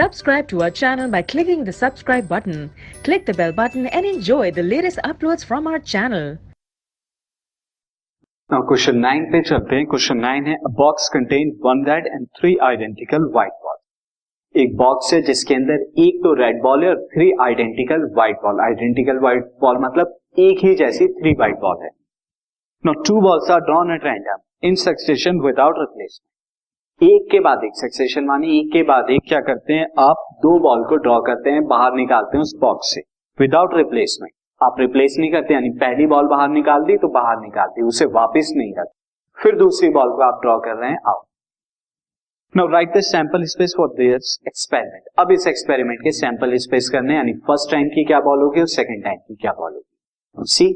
Subscribe to our channel by clicking the subscribe button. Click the bell button and enjoy the latest uploads from our channel. Now question 9 पे चलते हैं। Question 9 है, a box contain one red and three identical white balls. एक box है जिसके अंदर एक तो रेड बॉल है और 3 identical white ball. Identical white ball मतलब एक ही जैसी 3 व्हाइट बॉल है। Now 2 balls are drawn at random in succession without replacement. एक के बाद एक, सक्सेशन माने एक के बाद एक क्या करते हैं, आप 2 बॉल को ड्रॉ करते हैं, बाहर निकालते हैं उस बॉक्स से विदाउट रिप्लेसमेंट। आप रिप्लेस नहीं करते, यानी पहली बॉल बाहर निकाल दी तो बाहर निकाल दी, उसे वापस नहीं करते। फिर दूसरी बॉल को आप ड्रॉ कर रहे हैं out. Now right the sample space for this experiment. अब इस एक्सपेरिमेंट के सैंपल स्पेस करने, यानी फर्स्ट टाइम की क्या बॉल होगी और सेकंड टाइम की क्या बॉल होगी। सी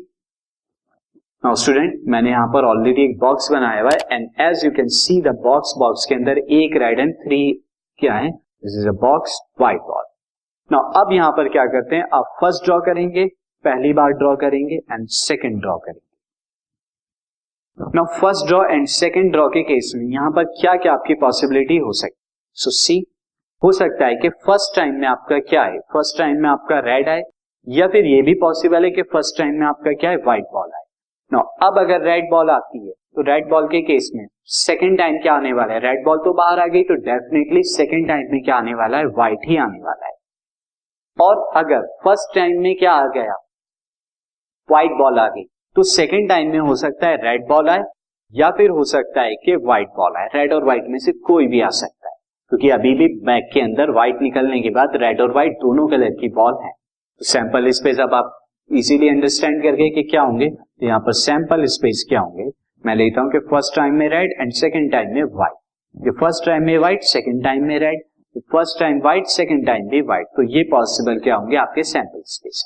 नाउ स्टूडेंट, मैंने यहां पर ऑलरेडी एक बॉक्स बनाया हुआ है and as you can see the box के अंदर एक रेड एंड 3 क्या है, this is a box white ball. Now अब यहां पर क्या करते हैं, आप फर्स्ट ड्रॉ करेंगे, पहली बार ड्रॉ करेंगे एंड सेकंड ड्रॉ करेंगे। Now first draw and second draw के केस में यहां पर क्या क्या आपकी पॉसिबिलिटी हो सकती है। सो सी, हो सकता है कि फर्स्ट टाइम में आपका क्या है, फर्स्ट टाइम में आपका रेड आए, या फिर ये भी पॉसिबल है कि फर्स्ट टाइम में आपका क्या है, व्हाइट बॉल आए। नाउ अब अगर रेड बॉल आती है तो रेड बॉल के केस में सेकंड टाइम क्या आने वाला है, रेड बॉल तो बाहर आ गई तो डेफिनेटली सेकंड टाइम में क्या आने वाला है, व्हाइट ही आने वाला है। और अगर फर्स्ट टाइम में क्या आ गया, व्हाइट बॉल आ गई, तो सेकंड टाइम में हो सकता है रेड बॉल आए या फिर हो सकता है कि व्हाइट बॉल आए। रेड और व्हाइट में से कोई भी आ सकता है, क्योंकि अभी भी बैग के अंदर व्हाइट निकलने के बाद रेड और व्हाइट दोनों कलर की बॉल है। तो सैंपल स्पेस अब आप इजीली अंडरस्टैंड करके कि क्या होंगे, तो यहाँ पर सैंपल स्पेस क्या होंगे, मैं लेता हूं कि फर्स्ट टाइम में रेड एंड सेकंड टाइम में व्हाइट। फर्स्ट टाइम में व्हाइट, सेकंड टाइम में red, first time white, second time भी व्हाइट। तो ये पॉसिबल क्या होंगे आपके सैंपल स्पेस।